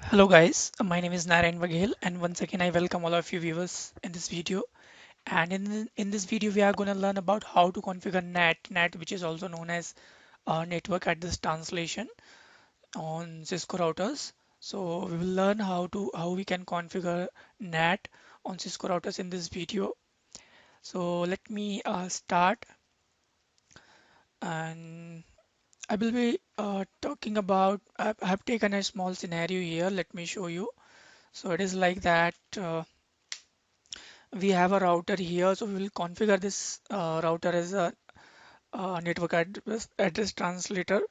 Hello guys, my name is Narayan Vaghel and once again I welcome all of you viewers in this video. And in this video we are going to learn about how to configure NAT which is also known as network address translation on Cisco routers. So we will learn how we can configure NAT on Cisco routers in this video. So let me start, and I will be talking about I have taken a small scenario here. Let me show you. So it is like that. We have a router here, so we will configure this router as a network address translator,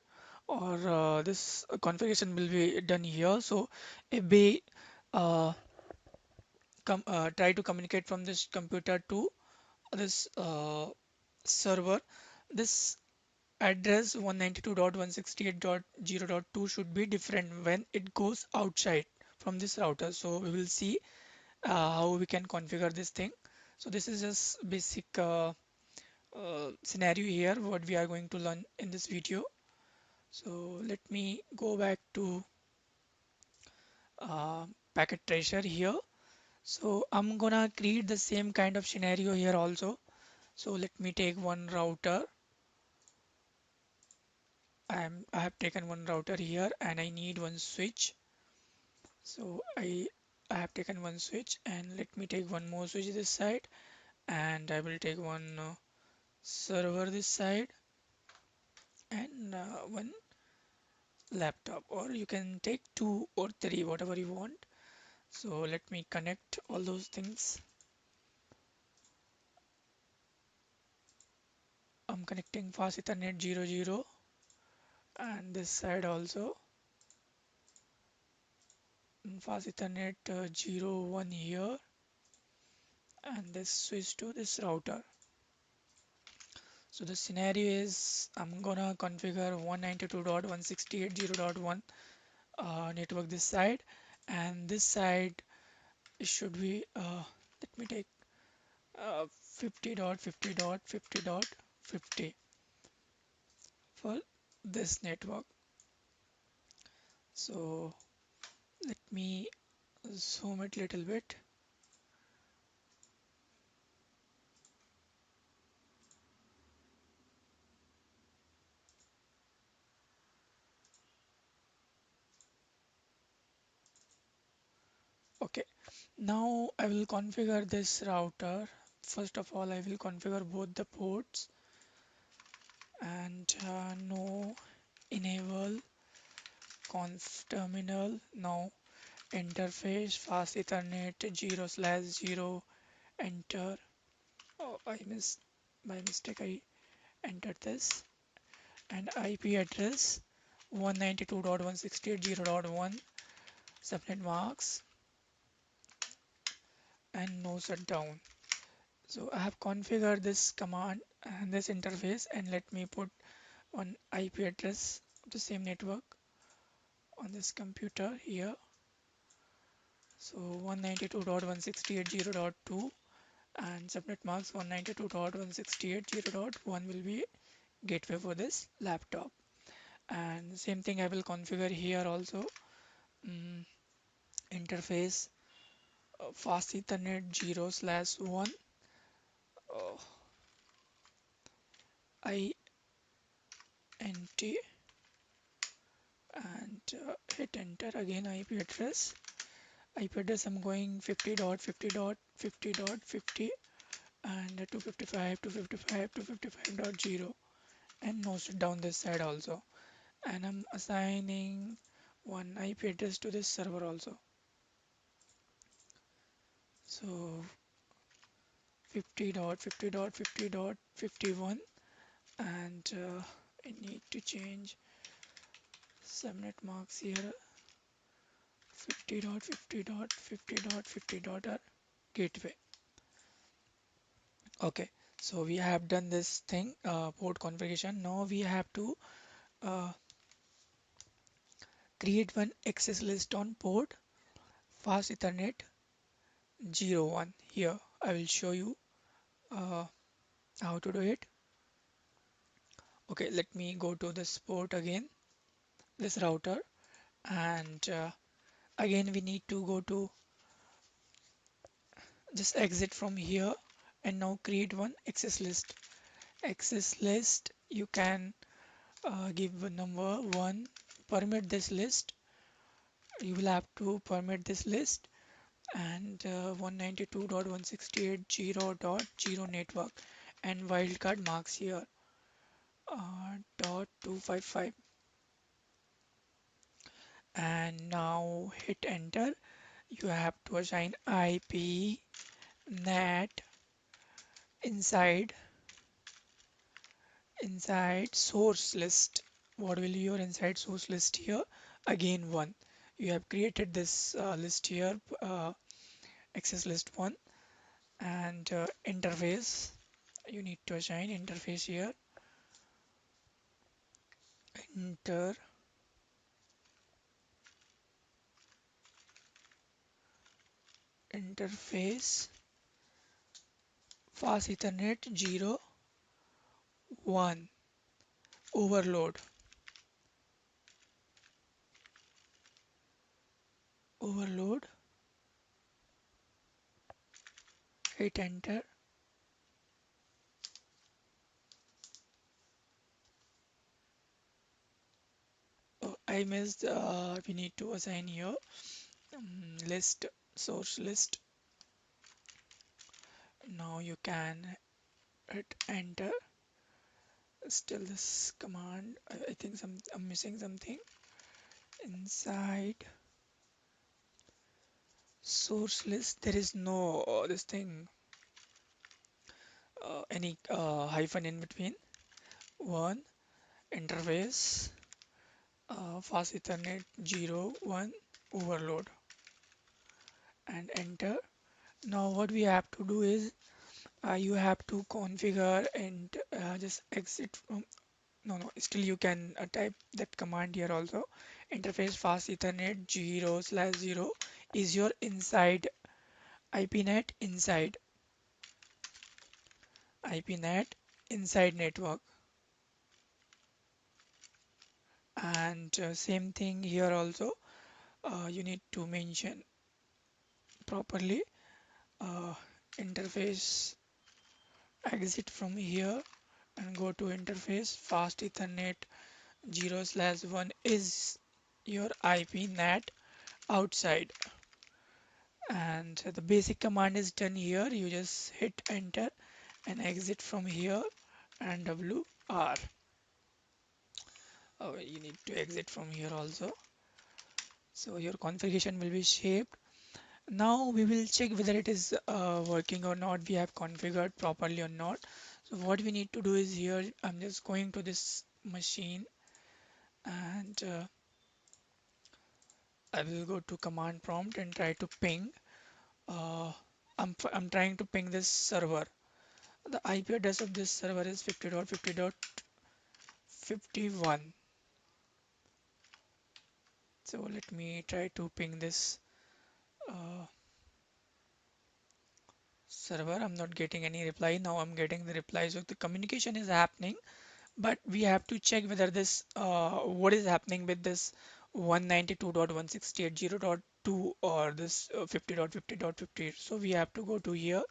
or this configuration will be done here. So if we uh, try to communicate from this computer to this server, this address 192.168.0.2 should be different when it goes outside from this router. So we will see how we can configure this thing. So this is just basic scenario here what we are going to learn in this video. So let me go back to uh, packet tracer here. So I'm gonna create the same kind of scenario here also. So let me take one router. I have taken one router here and I need one switch. So I have taken one switch, and let me take one more switch this side, and I will take one server this side, and one laptop, or you can take two or three, whatever you want. So let me connect all those things. I'm connecting fast Ethernet 00, and this side also fast Ethernet 01 here, and this switch to this router. So the scenario is I'm gonna configure 192.168.0.1 network this side, and this side it should be let me take 50.50.50.50 for this network. So let me zoom it little bit. Okay, now I will configure this router. First of all, I will configure both the ports, and no enable conf terminal. Now interface fast Ethernet 0/0, enter. Oh, I missed by mistake. I entered this, and IP address 192.168.0.1, subnet marks, and no shutdown. So I have configured this command and this interface, and let me put one IP address of the same network on this computer here. So 192.168.0.2, and subnet marks 192.168.0.1 will be gateway for this laptop. And the same thing I will configure here also. Mm, interface fast Ethernet 0/1, uh, INT, and hit enter again. IP address I'm going 50.50.50.50, and 255 255 255.0, and note it down this side also. And I'm assigning one IP address to this server also. So 50.50.50.51, and I need to change subnet marks here. 50.50.50.50. Gateway. Okay, so we have done this thing, port configuration. Now we have to uh, create one access list on port fast Ethernet 01. Here I will show you uh, how to do it. Okay, let me go to this port again, this router, and Again, we need to go to just exit from here and now create one access list. Access list, you can give a number one, permit this list. You will have to permit this list and 192.168.0.0 network and wildcard marks here dot 255 and now hit enter. You have to assign IP NAT inside source list. What will be your inside source list here? Again one. You have created this list here, access list one, and interface. You need to assign interface here. Enter interface fast Ethernet 0 1 overload. Overload. Hit enter. Oh, I missed. We need to assign here list source list. Now you can hit enter. Still this command. I think I'm missing something inside source list. There is no this thing any hyphen in between. One interface fast Ethernet 0 1 overload and enter. Now what we have to do is you have to configure and just exit from no still you can type that command here also. Interface fast Ethernet 0/0 is your inside IPNet IPNet inside network and same thing here also you need to mention properly uh, interface exit from here and go to interface fast Ethernet 0/1 is your IP NAT outside and the basic command is done here. You just hit enter and exit from here and WR. Oh, you need to exit from here also. So your configuration will be shaped. Now we will check whether it is working or not. We have configured properly or not. So what we need to do is here, I'm just going to this machine and I will go to command prompt and try to ping. Uh, I'm trying to ping this server. The IP address of this server is 50.50.51. So let me try to ping this uh, server. I'm not getting any reply. Now I'm getting the reply. So the communication is happening, but we have to check whether this what is happening with this 192.168.0.2 or this 50.50.50. So we have to go to here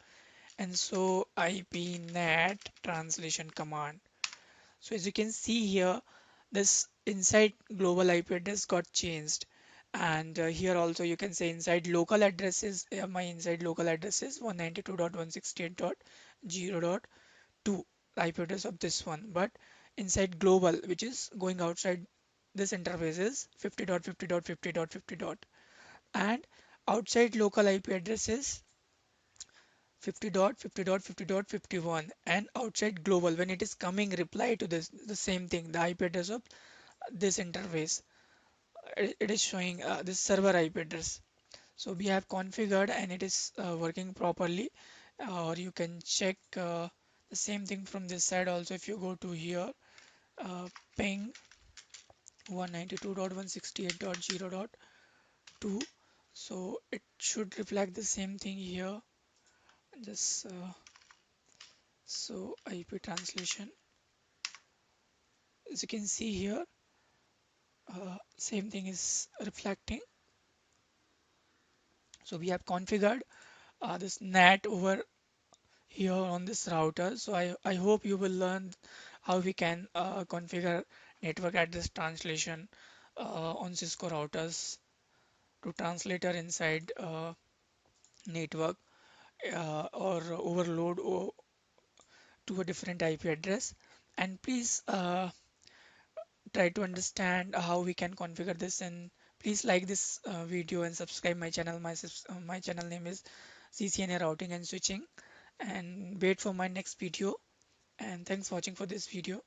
and so IPNAT translation command. So as you can see here, this inside global IP address got changed. And here also you can say inside local addresses, my inside local address is 192.168.0.2 IP address of this one. But inside global, which is going outside this interface is 50.50.50.50. And outside local IP address is 50.50.50.51 and outside global when it is coming reply to this the same thing the IP address of this interface it is showing this server IP address. So we have configured and it is working properly or you can check the same thing from this side also. If you go to here ping 192.168.0.2 so it should reflect the same thing here just so IP translation as you can see here same thing is reflecting So we have configured this NAT over here on this router. So I hope you will learn how we can configure network address translation on Cisco routers to translator inside network or overload to a different IP address. And please try to understand how we can configure this, and please like this video and subscribe my channel. My channel name is CCNA Routing and Switching, and wait for my next video, and thanks for watching for this video.